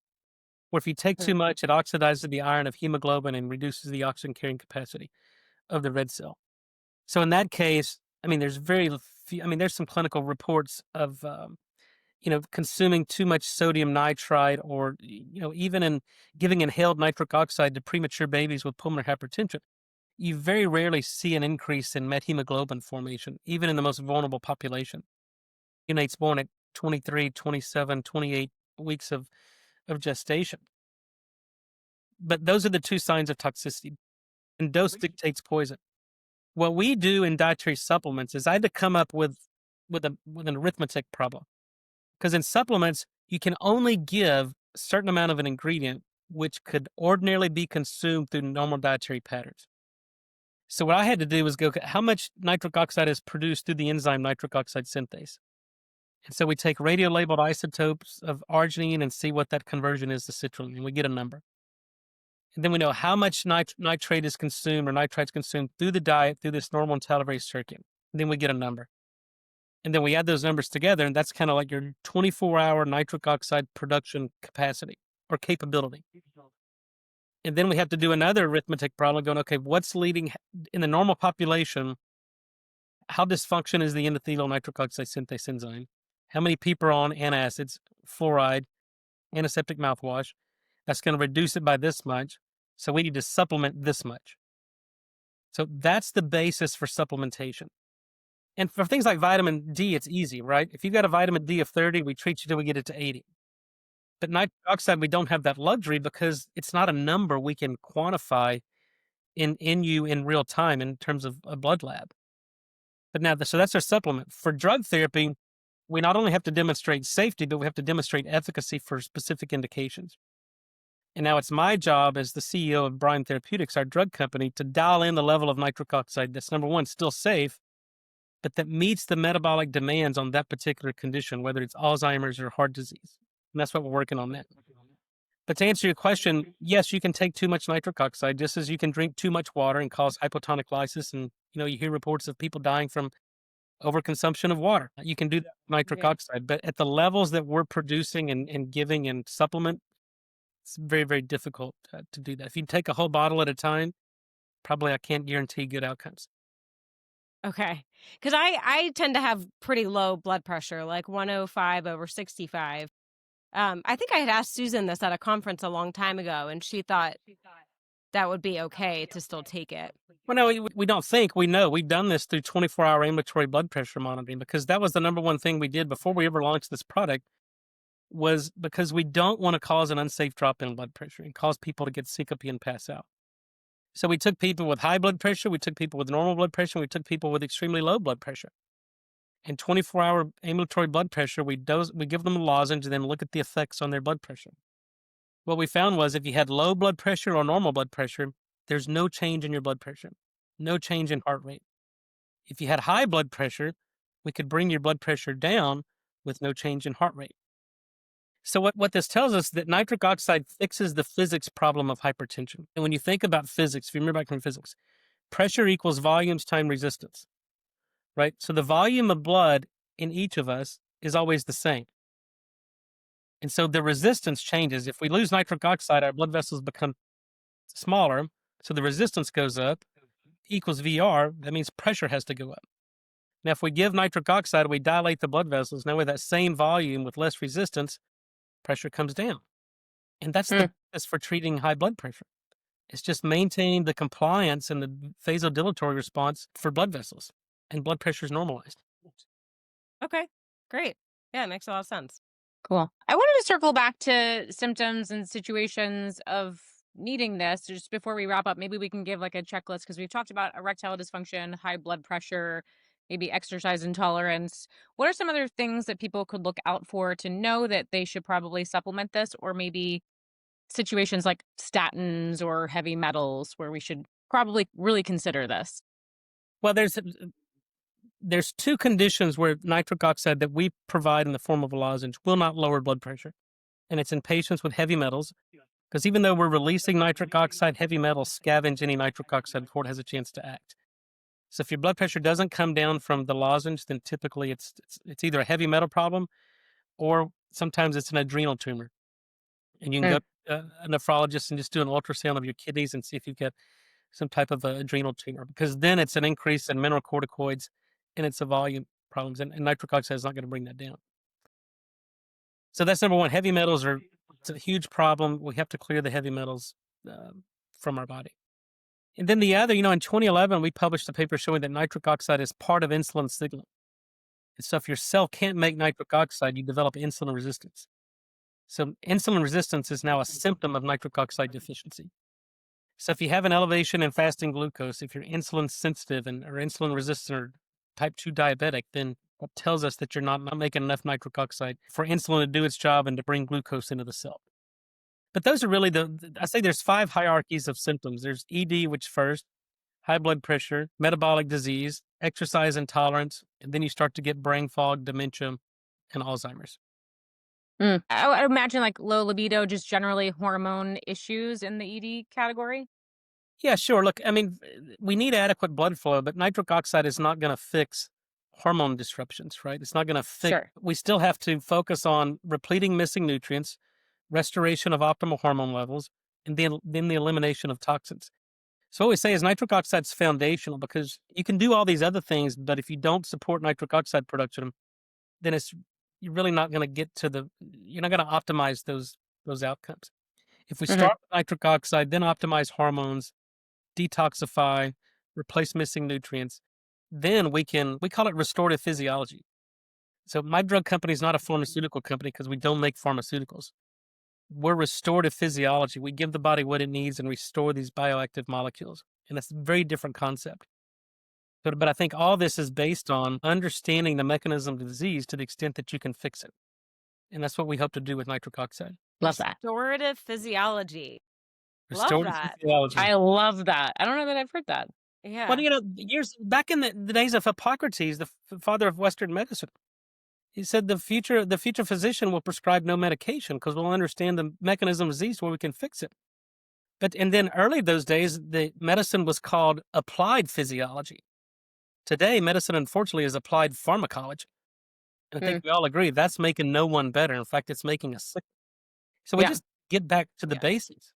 where if you take too much, it oxidizes the iron of hemoglobin and reduces the oxygen carrying capacity of the red cell. So in that case, there's very few, there's some clinical reports of, consuming too much sodium nitrite, or, even in giving inhaled nitric oxide to premature babies with pulmonary hypertension. You very rarely see an increase in methemoglobin formation, even in the most vulnerable population. Neonates born at 23, 27, 28 weeks of gestation. But those are the two signs of toxicity. And dose dictates poison. What we do in dietary supplements is I had to come up with an arithmetic problem. Because in supplements, you can only give a certain amount of an ingredient which could ordinarily be consumed through normal dietary patterns. So what I had to do was go, how much nitric oxide is produced through the enzyme nitric oxide synthase? And so we take radio-labeled isotopes of arginine and see what that conversion is to citrulline, and we get a number. And then we know how much nitrate is consumed, or nitrite's consumed through the diet, through this normal and salivary circuit. And then we get a number. And then we add those numbers together, and that's kind of like your 24-hour nitric oxide production capacity or capability. And then we have to do another arithmetic problem going, okay, what's leading in the normal population? How dysfunction is the endothelial nitric oxide synthase enzyme? How many people are on antacids, fluoride, antiseptic mouthwash? That's going to reduce it by this much. So we need to supplement this much. So that's the basis for supplementation. And for things like vitamin D, it's easy, right? If you've got a vitamin D of 30, we treat you till we get it to 80. But nitric oxide, we don't have that luxury because it's not a number we can quantify in you in real time in terms of a blood lab. But now, so that's our supplement. For drug therapy, we not only have to demonstrate safety, but we have to demonstrate efficacy for specific indications. And now it's my job as the CEO of Bryan Therapeutics, our drug company, to dial in the level of nitric oxide that's, number one, still safe, but that meets the metabolic demands on that particular condition, whether it's Alzheimer's or heart disease. And that's what we're working on now. But to answer your question, yes, you can take too much nitric oxide, just as you can drink too much water and cause hypotonic lysis. And, you hear reports of people dying from overconsumption of water. You can do that with nitric oxide, but at the levels that we're producing and giving in supplement, it's very, very difficult to do that. If you take a whole bottle at a time, probably I can't guarantee good outcomes. Okay. Because I tend to have pretty low blood pressure, like 105/65. I think I had asked Susan this at a conference a long time ago, and she thought that would be okay to still take it. Well, no, we don't think. We know. We've done this through 24-hour ambulatory blood pressure monitoring, because that was the number one thing we did before we ever launched this product, was because we don't want to cause an unsafe drop in blood pressure and cause people to get syncope and pass out. So we took people with high blood pressure, we took people with normal blood pressure, and we took people with extremely low blood pressure. And 24-hour ambulatory blood pressure, we give them a lozenge and then look at the effects on their blood pressure. What we found was if you had low blood pressure or normal blood pressure, there's no change in your blood pressure, no change in heart rate. If you had high blood pressure, we could bring your blood pressure down with no change in heart rate. So what this tells us, that nitric oxide fixes the physics problem of hypertension. And when you think about physics, if you remember back from physics, pressure equals volumes times resistance, right? So the volume of blood in each of us is always the same. And so the resistance changes. If we lose nitric oxide, our blood vessels become smaller, so the resistance goes up, equals VR, that means pressure has to go up. Now, if we give nitric oxide, we dilate the blood vessels. Now with that same volume with less resistance, pressure comes down. And that's the best for treating high blood pressure. It's just maintaining the compliance and the vasodilatory response for blood vessels, and blood pressure is normalized. Okay, great. Yeah, it makes a lot of sense. Cool. I wanted to circle back to symptoms and situations of needing this. Just before we wrap up, maybe we can give like a checklist, because we've talked about erectile dysfunction, high blood pressure, maybe exercise intolerance. What are some other things that people could look out for to know that they should probably supplement this, or maybe situations like statins or heavy metals where we should probably really consider this? Well, there's two conditions where nitric oxide that we provide in the form of a lozenge will not lower blood pressure. And it's in patients with heavy metals, because even though we're releasing nitric oxide, heavy metals scavenge any nitric oxide before it has a chance to act. So if your blood pressure doesn't come down from the lozenge, then typically it's either a heavy metal problem, or sometimes it's an adrenal tumor. And you can go to a nephrologist and just do an ultrasound of your kidneys and see if you've got some type of adrenal tumor, because then it's an increase in mineralocorticoids and it's a volume problems, and nitric oxide is not going to bring that down. So that's number one. Heavy metals it's a huge problem. We have to clear the heavy metals from our body. And then the other, in 2011, we published a paper showing that nitric oxide is part of insulin signaling. And so if your cell can't make nitric oxide, you develop insulin resistance. So insulin resistance is now a symptom of nitric oxide deficiency. So if you have an elevation in fasting glucose, if you're insulin sensitive or insulin resistant or type 2 diabetic, then that tells us that you're not making enough nitric oxide for insulin to do its job and to bring glucose into the cell. But those are really I say there's 5 hierarchies of symptoms. There's ED, which first, high blood pressure, metabolic disease, exercise intolerance, and then you start to get brain fog, dementia, and Alzheimer's. I would imagine like low libido, just generally hormone issues in the ED category. Yeah, sure. Look, I mean, we need adequate blood flow, but nitric oxide is not going to fix hormone disruptions, right? It's not going to fix. Sure. We still have to focus on repleting missing nutrients, restoration of optimal hormone levels, and then the elimination of toxins. So what we say is nitric oxide is foundational, because you can do all these other things, but if you don't support nitric oxide production, then you're really not going to you're not going to optimize those outcomes. If we start with nitric oxide, then optimize hormones, detoxify, replace missing nutrients, then we call it restorative physiology. So my drug company is not a pharmaceutical company because we don't make pharmaceuticals. We're restorative physiology. We give the body what it needs and restore these bioactive molecules. And that's a very different concept. But I think all this is based on understanding the mechanism of the disease to the extent that you can fix it. And that's what we hope to do with nitric oxide. Love that. Restorative physiology. Love Restorative that. physiology. I love that. I don't know that I've heard that. Yeah. Well, years back in the days of Hippocrates, the father of Western medicine, he said the future physician will prescribe no medication because we'll understand the mechanism of disease where we can fix it. And then early those days, the medicine was called applied physiology. Today, medicine, unfortunately, is applied pharmacology. And I think we all agree that's making no one better. In fact, it's making us sick. So we Yeah. just get back to the Yeah. basics.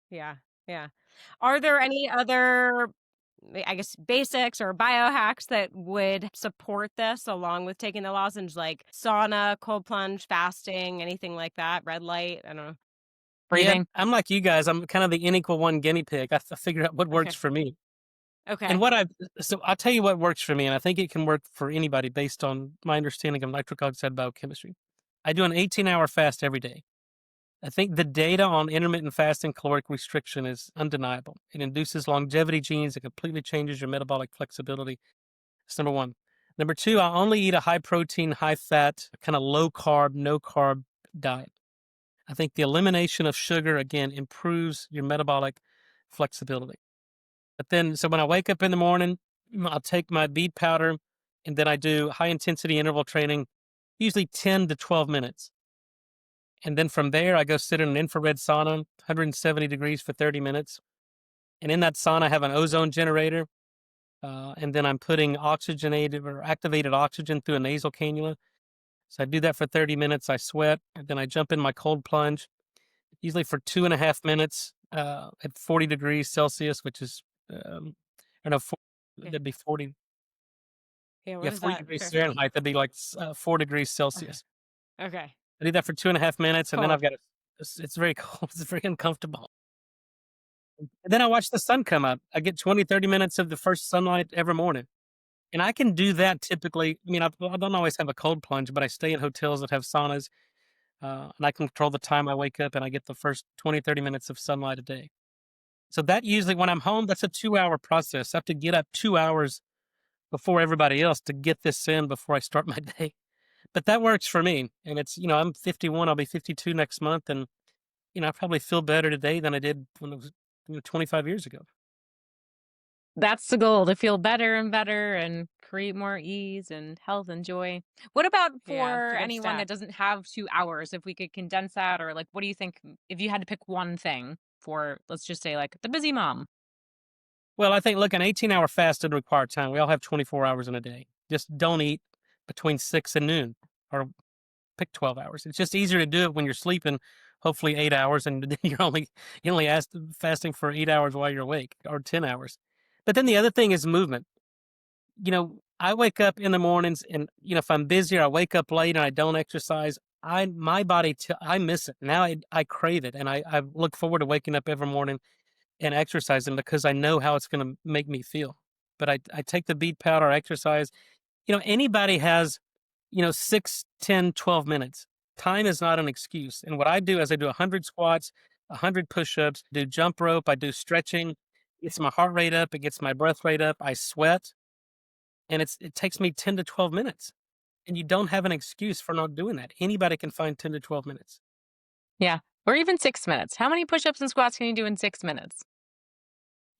Yeah. Yeah. Are there any other, I guess, basics or biohacks that would support this along with taking the lozenge, like sauna, cold plunge, fasting, anything like that? Red light? I don't know. Yeah, Breathing. I'm like you guys. I'm kind of the N equal 1 guinea pig. I figure out what works Okay. for me. Okay. And so I'll tell you what works for me, and I think it can work for anybody based on my understanding of nitric oxide biochemistry. I do an 18-hour fast every day. I think the data on intermittent fasting caloric restriction is undeniable. It induces longevity genes. It completely changes your metabolic flexibility. That's number one. Number two, I only eat a high protein, high fat, kind of low carb, no carb diet. I think the elimination of sugar, again, improves your metabolic flexibility. But then, so when I wake up in the morning, I'll take my beet powder and then I do high intensity interval training, usually 10 to 12 minutes. And then from there, I go sit in an infrared sauna, 170 degrees for 30 minutes. And in that sauna, I have an ozone generator. And then I'm putting oxygenated or activated oxygen through a nasal cannula. So I do that for 30 minutes. I sweat, and then I jump in my cold plunge, usually for 2.5 minutes at 40 degrees Celsius, which is, I don't know, Yeah. that'd be 40. Yeah. What Yeah, is 40 that? degrees Sure. Fahrenheit. That'd be like 4 degrees Celsius. Okay. I do that for 2.5 minutes, and then Cold. I've got it's very cold. It's very uncomfortable. And then I watch the sun come up. I get 20, 30 minutes of the first sunlight every morning. And I can do that typically. I mean, I don't always have a cold plunge, but I stay in hotels that have saunas, and I control the time I wake up and I get the first 20, 30 minutes of sunlight a day. So that usually, when I'm home, that's a 2-hour process. I have to get up 2 hours before everybody else to get this in before I start my day. But that works for me. And it's, I'm 51, I'll be 52 next month. And, I probably feel better today than I did when it was 25 years ago. That's the goal, to feel better and better and create more ease and health and joy. What about Yeah, it's for a good anyone that step. doesn't have 2 hours? If we could condense that, or like, what do you think if you had to pick one thing for, let's just say, like the busy mom? Well, I think, look, an 18-hour fast doesn't require time. We all have 24 hours in a day. Just don't eat between 6 and noon, or pick 12 hours. It's just easier to do it when you're sleeping, hopefully 8 hours, and then you're only fasting for 8 hours while you're awake, or 10 hours. But then the other thing is movement. I wake up in the mornings, and if I'm busy or I wake up late and I don't exercise, my body I miss it. Now I crave it, and I look forward to waking up every morning and exercising because I know how it's going to make me feel. But I take the beet powder, I exercise. Anybody has 6, 10, 12 minutes. Time is not an excuse. And what I do is I do 100 squats, 100 push-ups, do jump rope, I do stretching. It gets my heart rate up, it gets my breath rate up, I sweat, and it takes me 10 to 12 minutes. And you don't have an excuse for not doing that. Anybody can find 10 to 12 minutes. Yeah. Or even 6 minutes. How many push-ups and squats can you do in 6 minutes?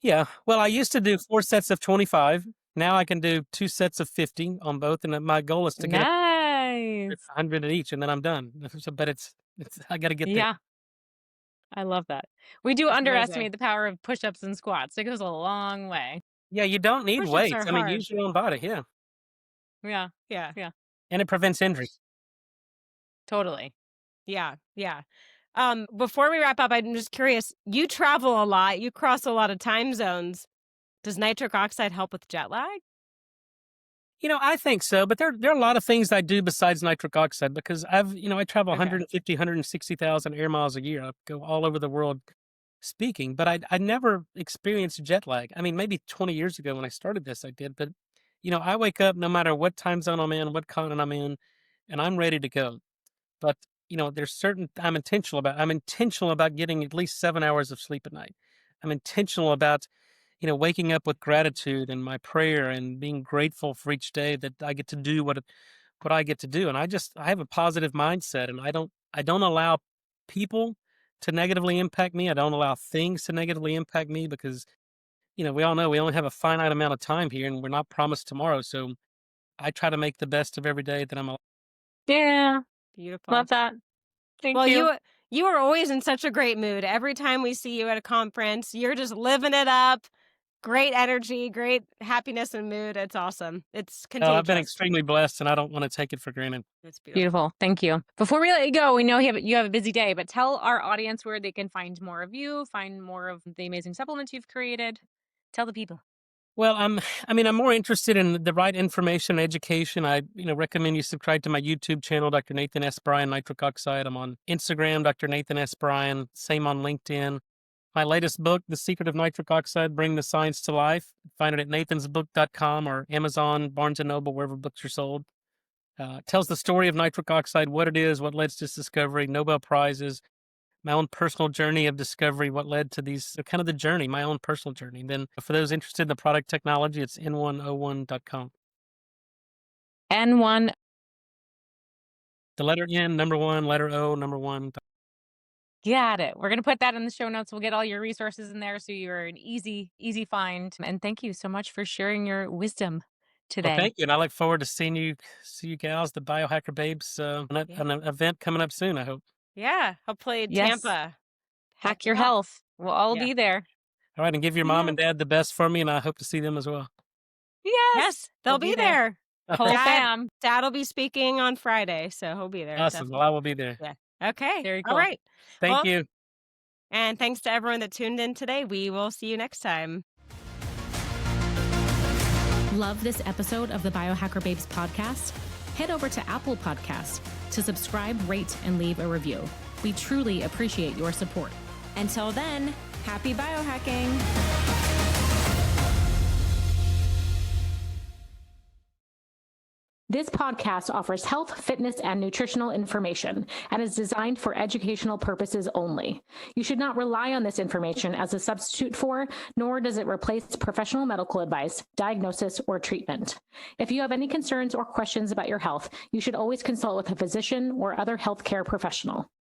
Yeah. Well, I used to do 4 sets of 25. Now I can do 2 sets of 50 on both. And my goal is to get up Nice. 100 at each, and then I'm done. But it's I got to get there. Yeah. I love that. We do That's underestimate amazing. the power of push-ups and squats. It goes a long way. Yeah, you don't need Push-ups weights. are I mean, hard. use your own body. Yeah. Yeah. Yeah. And it prevents injury. Totally. Yeah. Yeah. Before we wrap up, I'm just curious. You travel a lot. You cross a lot of time zones. Does nitric oxide help with jet lag? I think so, but there are a lot of things I do besides nitric oxide because I travel Okay. 150, 160,000 air miles a year. I go all over the world speaking, but I never experienced jet lag. I mean, maybe 20 years ago when I started this, I did, but I wake up no matter what time zone I'm in, what continent I'm in, and I'm ready to go. But there's certain I'm intentional about getting at least 7 hours of sleep at night. I'm intentional about waking up with gratitude and my prayer and being grateful for each day that I get to do what I get to do. And I have a positive mindset, and I don't allow people to negatively impact me. I don't allow things to negatively impact me because, we all know we only have a finite amount of time here and we're not promised tomorrow. So I try to make the best of every day that I'm alive. Yeah. Beautiful. Love that. Thank Well, you. you are always in such a great mood. Every time we see you at a conference, you're just living it up. Great energy, great happiness and mood. It's awesome. It's contagious. I've been extremely blessed and I don't want to take it for granted. It's beautiful. Beautiful. Thank you. Before we let you go, we know you have a busy day, but tell our audience where they can find more of you, find more of the amazing supplements you've created. Tell the people. Well, I'm more interested in the right information and education. I, recommend you subscribe to my YouTube channel, Dr. Nathan S. Bryan, Nitric Oxide. I'm on Instagram, Dr. Nathan S. Bryan, same on LinkedIn. My latest book, The Secret of Nitric Oxide, Bring the Science to Life. Find it at nathansbook.com or Amazon, Barnes & Noble, wherever books are sold. Tells the story of nitric oxide, what it is, what led to its discovery, Nobel Prizes, my own personal journey of discovery, what led to these, kind of the journey, my own personal journey. And then for those interested in the product technology, it's n101.com. N1. The letter N, number one, letter O, number one. Got it. We're going to put that in the show notes. We'll get all your resources in there so you're an easy find. And thank you so much for sharing your wisdom today. Well, thank you. And I look forward to see you gals, the Biohacker Babes, an event coming up soon, I hope. Yeah. Hopefully Yes. Tampa. Hack your health. We'll all be there. All right. And give your mom and dad the best for me. And I hope to see them as well. Yes. They'll be there. Whole fam. Dad will be speaking on Friday, so he'll be there. Awesome. Definitely. Well, I will be there. Yeah. Okay. Very cool. All right. Thank you. And thanks to everyone that tuned in today. We will see you next time. Love this episode of the Biohacker Babes podcast? Head over to Apple Podcasts to subscribe, rate, and leave a review. We truly appreciate your support. Until then, happy biohacking! This podcast offers health, fitness, and nutritional information and is designed for educational purposes only. You should not rely on this information as a substitute for, nor does it replace professional medical advice, diagnosis, or treatment. If you have any concerns or questions about your health, you should always consult with a physician or other healthcare professional.